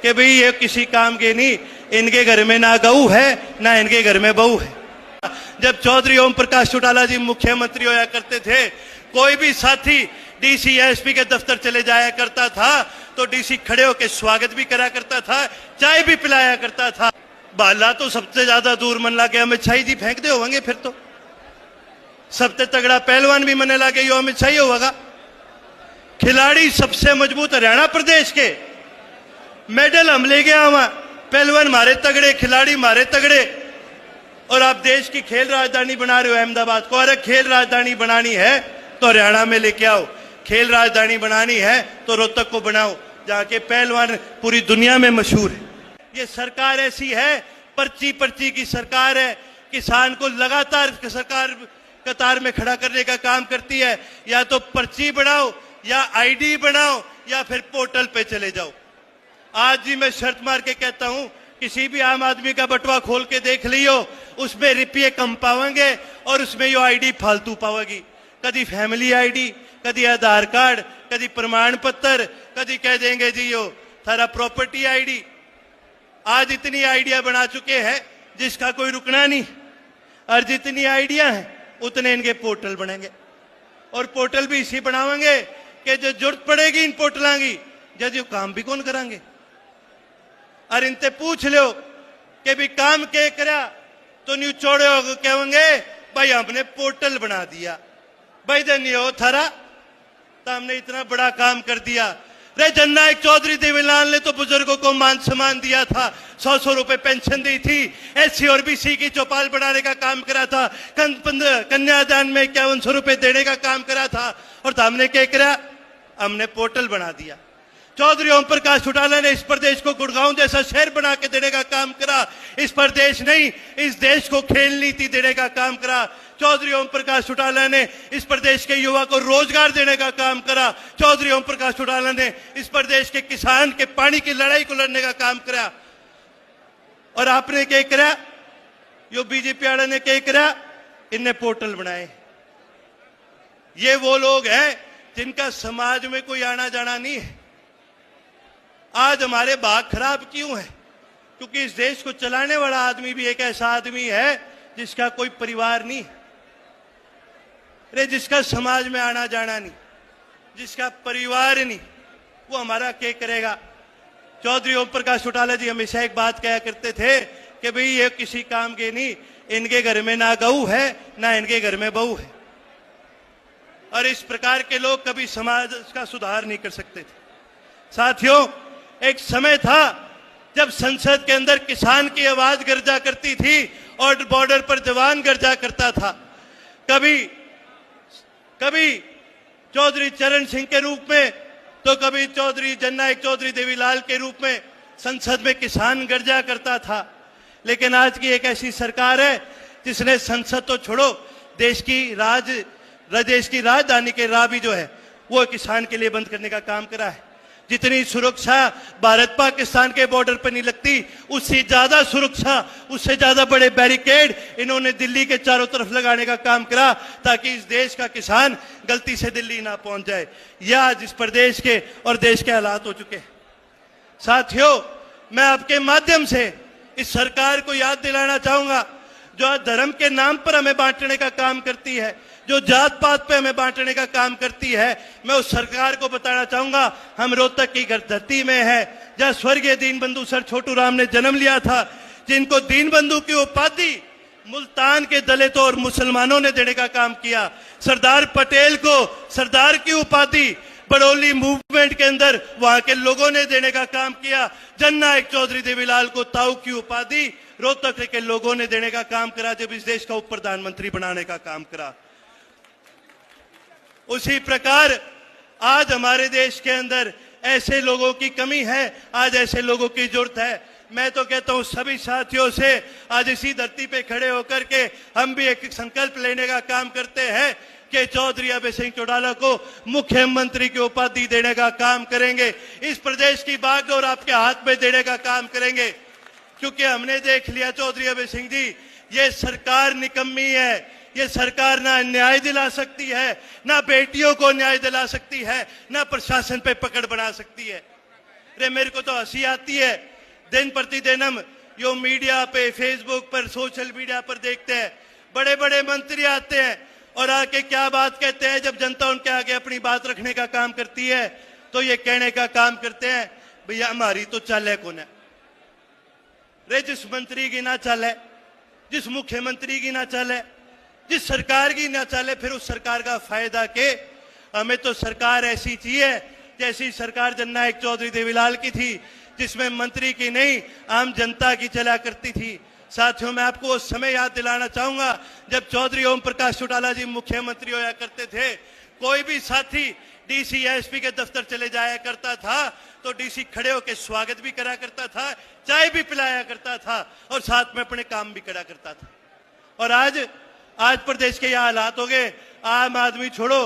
कि भाई ये किसी काम के नहीं, इनके घर में ना गऊ है ना इनके घर में बहू है। जब चौधरी ओम प्रकाश चौटाला जी मुख्यमंत्री होया करते थे, कोई भी साथी डीसी एसपी के दफ्तर चले जाया करता था तो डीसी खड़े होकर स्वागत भी करा करता था, चाय भी पिलाया करता था। बाला तो सबसे ज्यादा दूर मन लागे अमित शाह जी फेंक दे होंगे, फिर तो सबसे तगड़ा पहलवान भी मने लागे यो अमित शाह होगा। खिलाड़ी सबसे मजबूत हरियाणा प्रदेश के मेडल हम ले गया वहां, पहलवान मारे तगड़े, खिलाड़ी मारे तगड़े। और आप देश की खेल राजधानी बना रहे हो अहमदाबाद को। अरे खेल राजधानी बनानी है तो हरियाणा में लेके आओ, खेल राजधानी बनानी है तो रोहतक को बनाओ, जहां के पहलवान पूरी दुनिया में मशहूर है। ये सरकार ऐसी है, पर्ची पर्ची की सरकार है। किसान को लगातार सरकार कतार में खड़ा करने का काम करती है। या तो पर्ची बनाओ या आईडी बनाओ या फिर पोर्टल पे चले जाओ। आज जी मैं शर्त मार के कहता हूं, किसी भी आम आदमी का बटुआ खोल के देख लियो, उसमें रुपये कम पाओगे और उसमें यो आईडी फालतू पाओगी। कभी फैमिली आईडी, कभी आधार कार्ड, कभी प्रमाण पत्र, कभी कह देंगे जी यो थारा प्रॉपर्टी आईडी। आज इतनी आइडिया बना चुके हैं जिसका कोई रुकना नहीं, और जितनी आइडिया हैं उतने इनके पोर्टल बनेंगे। और पोर्टल भी इसी बनावेंगे कि जो जरूरत पड़ेगी इन पोर्टलों की, जब यो काम भी कौन करांगे। और इनसे पूछ लो कि भी काम के करा तो न्यू चौड़े हो कहेंगे भाई हमने पोर्टल बना दिया। भाई धन्य हो थारा, तो हमने इतना बड़ा काम कर दिया। रे जननायक चौधरी देवीलाल ने तो बुजुर्गों को मान सम्मान दिया था, 100 रुपए पेंशन दी थी, एससी और बीसी की चौपाल बढ़ाने का काम करा था, कन्यादान में 5100 रुपए देने का काम करा था। और तो हमने क्या करा, हमने पोर्टल बना दिया। चौधरी ओम प्रकाश चौटाला ने इस प्रदेश को गुड़गांव जैसा शहर बना के देने का काम करा। इस प्रदेश नहीं, इस देश को खेल नीति देने का काम करा। चौधरी ओम प्रकाश चौटाला ने इस प्रदेश के युवा को रोजगार देने का काम करा। चौधरी ओम प्रकाश चौटाला ने इस प्रदेश के किसान के पानी की लड़ाई को लड़ने का काम करा। और आपने क्या करा, यो बीजेपी वाले ने क्या करा, इनने पोर्टल बनाए। ये वो लोग हैं जिनका समाज में कोई आना जाना नहीं है। आज हमारे भाग खराब क्यों है? क्योंकि इस देश को चलाने वाला आदमी भी एक ऐसा आदमी है जिसका कोई परिवार नहीं, अरे जिसका समाज में आना जाना नहीं, जिसका परिवार नहीं, वो हमारा क्या करेगा। चौधरी ओम प्रकाश चौटाला जी हमेशा एक बात कहा करते थे कि भाई ये किसी काम के नहीं, इनके घर में ना गऊ है ना इनके घर में बहू है। और इस प्रकार के लोग कभी समाज का सुधार नहीं कर सकते थे। साथियों, एक समय था जब संसद के अंदर किसान की आवाज गर्जा करती थी और बॉर्डर पर जवान गर्जा करता था। कभी चौधरी चरण सिंह के रूप में तो कभी चौधरी जननायक चौधरी देवीलाल के रूप में संसद में किसान गर्जा करता था। लेकिन आज की एक ऐसी सरकार है जिसने संसद तो छोड़ो, देश की राजधानी के राह भी जो है वो किसान के लिए बंद करने का काम करा है। जितनी सुरक्षा भारत पाकिस्तान के बॉर्डर पर नहीं लगती, उससे ज्यादा सुरक्षा, उससे ज्यादा बड़े बैरिकेड इन्होंने दिल्ली के चारों तरफ लगाने का काम करा, ताकि इस देश का किसान गलती से दिल्ली ना पहुंच जाए। यह आज इस प्रदेश के और देश के हालात हो चुके हैं। साथियों, मैं आपके माध्यम से इस सरकार को याद दिलाना चाहूंगा, जो धर्म के नाम पर हमें बांटने का काम करती है, जो जात पात पे हमें बांटने का काम करती है, मैं उस सरकार को बताना चाहूंगा, हम रोहतक की धरती में है जहां स्वर्गीय दीनबंधु सर छोटू राम ने जन्म लिया था, जिनको दीनबंधु की उपाधि मुल्तान के दलितों और मुसलमानों ने देने का काम किया। सरदार पटेल को सरदार की उपाधि बड़ौली मूवमेंट के अंदर वहां के लोगों ने देने का काम किया। जननायक चौधरी देवीलाल को ताऊ की उपाधि रोहतक के लोगों ने देने का काम करा, जब इस देश का उप प्रधानमंत्री बनाने का काम करा। उसी प्रकार आज हमारे देश के अंदर ऐसे लोगों की कमी है, आज ऐसे लोगों की जरूरत है। मैं तो कहता हूं सभी साथियों से, आज इसी धरती पे खड़े होकर के हम भी एक संकल्प लेने का काम करते हैं कि चौधरी अभय सिंह चौटाला को मुख्यमंत्री की उपाधि देने का काम करेंगे। इस प्रदेश की बागडोर आपके हाथ में देने का काम करेंगे, क्योंकि हमने देख लिया चौधरी अभय सिंह जी, ये सरकार निकम्मी है। ये सरकार ना न्याय दिला सकती है, ना बेटियों को न्याय दिला सकती है, ना प्रशासन पे पकड़ बना सकती है। अरे मेरे को तो हंसी आती है, दिन प्रतिदिन हम यो मीडिया पे, फेसबुक पर, सोशल मीडिया पर देखते हैं, बड़े बड़े मंत्री आते हैं और आके क्या बात कहते हैं। जब जनता उनके आगे अपनी बात रखने का काम करती है तो ये कहने का काम करते हैं, भैया हमारी तो चाल है कौन है रे, जिस मंत्री की ना चाल है, जिस मुख्यमंत्री की ना चाल है, जिस सरकार की ना चाल है, फिर उस सरकार का फायदा के। हमें तो सरकार ऐसी चाहिए जैसी सरकार जननायक चौधरी देवीलाल की थी, जिसमें मंत्री की नहीं आम जनता की चला करती थी। साथियों, मैं आपको उस समय याद दिलाना चाहूंगा जब चौधरी ओम प्रकाश चौटाला जी मुख्यमंत्री होया करते थे। कोई भी साथी डीसी एसपी के दफ्तर चले जाया करता था तो डीसी खड़े होकर स्वागत भी करा करता था, चाय भी पिलाया करता था और साथ में अपने काम भी करा करता था। और आज प्रदेश के यह हालात हो गए, आम आदमी छोड़ो,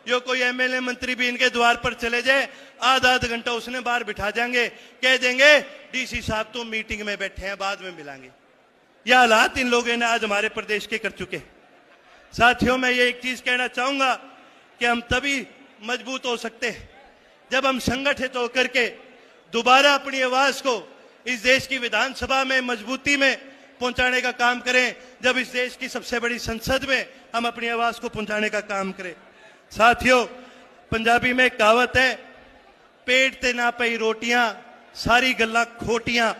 जो कोई एमएलए मंत्री भी इनके द्वार पर चले जाए, आधा घंटा उसने बाहर बिठा जाएंगे, कह देंगे डीसी साहब तो मीटिंग में बैठे हैं, बाद में मिलांगे। यह हालात इन लोगों ने आज हमारे प्रदेश के कर चुके। साथियों, मैं ये एक चीज कहना चाहूंगा कि हम तभी मजबूत हो सकते हैं जब हम संगठित होकर के दोबारा अपनी आवाज को इस देश की विधानसभा में मजबूती में पहुंचाने का काम करें, जब इस देश की सबसे बड़ी संसद में हम अपनी आवाज को पहुंचाने का काम करें। साथियों, पंजाबी में कहावत है, पेट ते ना पई रोटियां, सारी गल्लां खोटियां।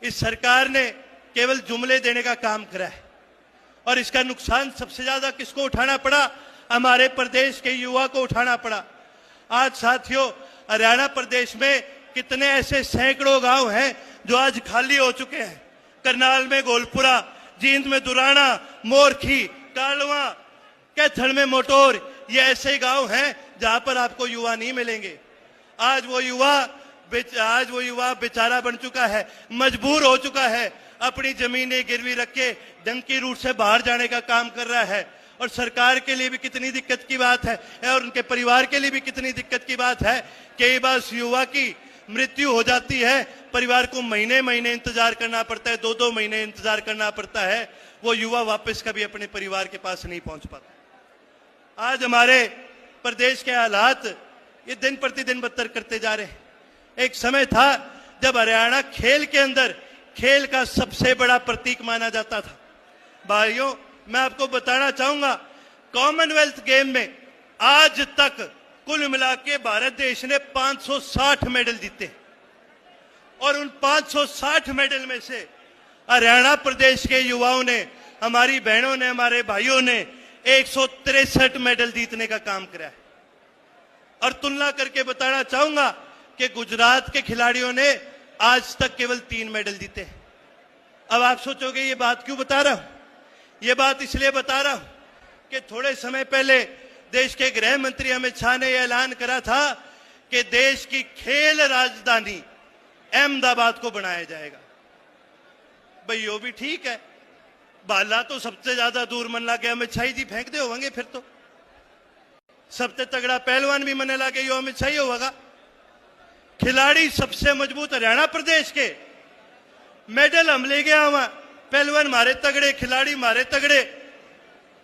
इस सरकार ने केवल जुमले देने का काम करा है और इसका नुकसान सबसे ज्यादा किसको उठाना पड़ा? हमारे प्रदेश के युवा को उठाना पड़ा। आज साथियों, हरियाणा प्रदेश में कितने ऐसे सैकड़ों गांव हैं जो आज खाली हो चुके हैं। करनाल में गोलपुरा, जींद में दुराना, मोरखी, कालवा, कैथल में मोटोर, ये ऐसे गांव हैं जहां पर आपको युवा नहीं मिलेंगे। आज वो युवा बेचारा बन चुका है, मजबूर हो चुका है, अपनी जमीनें गिरवी रख के डंकी रूट से बाहर जाने का काम कर रहा है। और सरकार के लिए भी कितनी दिक्कत की बात है और उनके परिवार के लिए भी कितनी दिक्कत की बात है। कई बार युवा की मृत्यु हो जाती है, परिवार को महीने महीने इंतजार करना पड़ता है, 2-2 महीने इंतजार करना पड़ता है, वो युवा वापस कभी अपने परिवार के पास नहीं पहुंच पाता। आज हमारे प्रदेश के हालात ये दिन प्रतिदिन बदतर करते जा रहे हैं। एक समय था जब हरियाणा खेल के अंदर खेल का सबसे बड़ा प्रतीक माना जाता था। भाइयों, मैं आपको बताना चाहूंगा, कॉमनवेल्थ गेम में आज तक कुल मिला के भारत देश ने 560 मेडल जीते और उन 560 मेडल में से हरियाणा प्रदेश के युवाओं ने, हमारी बहनों ने, हमारे भाइयों ने 163 मेडल जीतने का काम करा है। और तुलना करके बताना चाहूंगा कि गुजरात के खिलाड़ियों ने आज तक केवल 3 मेडल जीते। अब आप सोचोगे ये बात क्यों बता रहा हूं? ये बात इसलिए बता रहा हूं कि थोड़े समय पहले देश के गृह मंत्री अमित शाह ने यह ऐलान करा था कि देश की खेल राजधानी अहमदाबाद को बनाया जाएगा। भाई यो भी ठीक है, बाला तो सबसे ज्यादा दूर मन लागे अमित शाह जी फेंक दे होंगे, फिर तो सबसे तगड़ा पहलवान भी मन लागे यो अमित शाह होगा। खिलाड़ी सबसे मजबूत हरियाणा प्रदेश के, मेडल हम ले गया वहां, पहलवान मारे तगड़े, खिलाड़ी मारे तगड़े,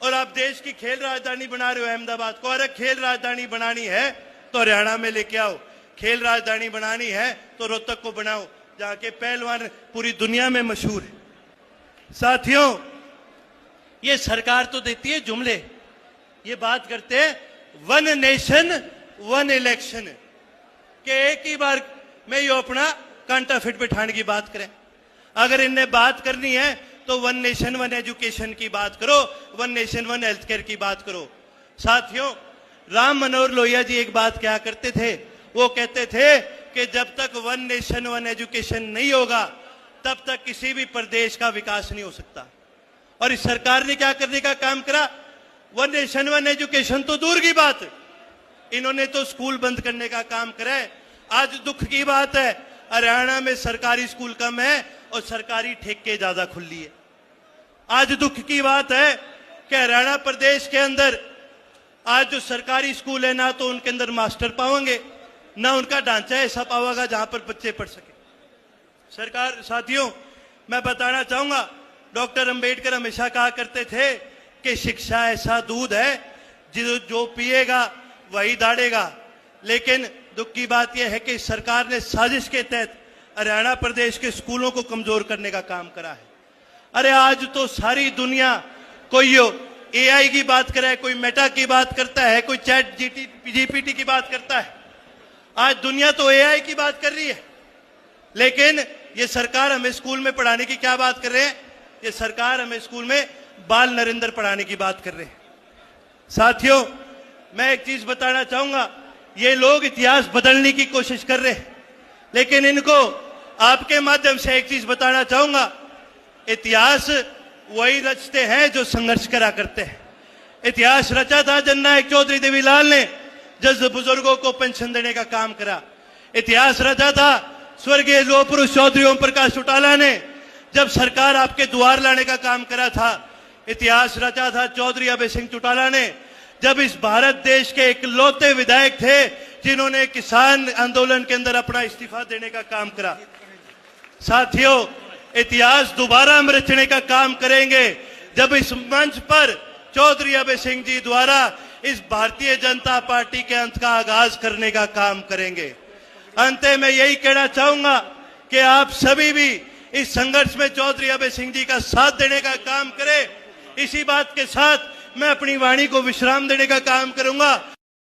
और आप देश की खेल राजधानी बना रहे हो अहमदाबाद को। अरे खेल राजधानी बनानी है तो हरियाणा में लेके आओ, खेल राजधानी बनानी है तो रोहतक को बनाओ, जहां के पहलवान पूरी दुनिया में मशहूर है। साथियों, ये सरकार तो देती है जुमले, ये बात करते हैं वन नेशन वन इलेक्शन, कि एक ही बार में यो अपना कांटा फिट बिठाने की बात करें। अगर इन्हें बात करनी है तो वन नेशन वन एजुकेशन की बात करो, one nation one health care की बात करो। साथियों, राम मनोहर लोहिया जी एक बात क्या करते थे, वो कहते थे कि जब तक वन नेशन वन एजुकेशन नहीं होगा तब तक किसी भी प्रदेश का विकास नहीं हो सकता। और इस सरकार ने क्या करने का काम करा? वन नेशन वन एजुकेशन तो दूर की बात, इन्होंने तो स्कूल बंद करने का काम करा है। आज दुख की बात है, हरियाणा में सरकारी स्कूल कम है और सरकारी ठेके ज्यादा खुली है। आज दुख की बात है कि हरियाणा प्रदेश के अंदर आज जो सरकारी स्कूल है, ना तो उनके अंदर मास्टर पाओगे, ना उनका ढांचा ऐसा पाओगा जहां पर बच्चे पढ़ सके। सरकार, साथियों, मैं बताना चाहूंगा, डॉक्टर अंबेडकर हमेशा कहा करते थे कि शिक्षा ऐसा दूध है जो पिएगा वही दाढ़ेगा। लेकिन दुख की बात यह है कि सरकार ने साजिश के तहत हरियाणा प्रदेश के स्कूलों को कमजोर करने का काम करा है। अरे आज तो सारी दुनिया, कोई एआई की बात करे, कोई मेटा की बात करता है, कोई चैट जीपीटी की बात करता है। आज दुनिया तो एआई की बात कर रही है, लेकिन ये सरकार हमें स्कूल में पढ़ाने की क्या बात कर रहे हैं? ये सरकार हमें स्कूल में बाल नरेंद्र पढ़ाने की बात कर रहे हैं। साथियों, मैं एक चीज बताना चाहूंगा, ये लोग इतिहास बदलने की कोशिश कर रहे हैं, लेकिन इनको आपके माध्यम से एक चीज बताना चाहूंगा, इतिहास वही रचते हैं जो संघर्ष करा करते हैं। इतिहास रचा था जननायक चौधरी देवीलाल ने, जब बुजुर्गों को पेंशन देने का काम करा। इतिहास रचा था स्वर्गीय लोह पुरुष चौधरी ओम प्रकाश चौटाला ने, जब सरकार आपके द्वार लाने का काम करा था। इतिहास रचा था चौधरी अभय सिंह चौटाला ने, जब इस भारत देश के इकलौते विधायक थे जिन्होंने किसान आंदोलन के अंदर अपना इस्तीफा देने का काम करा। साथियों, इतिहास दोबारा हम रचने का काम करेंगे जब इस मंच पर चौधरी अभय सिंह जी द्वारा इस भारतीय जनता पार्टी के अंत का आगाज करने का काम करेंगे। अंत में यही कहना चाहूंगा कि आप सभी भी इस संघर्ष में चौधरी अभय सिंह जी का साथ देने का काम करें। इसी बात के साथ मैं अपनी वाणी को विश्राम देने का काम करूंगा।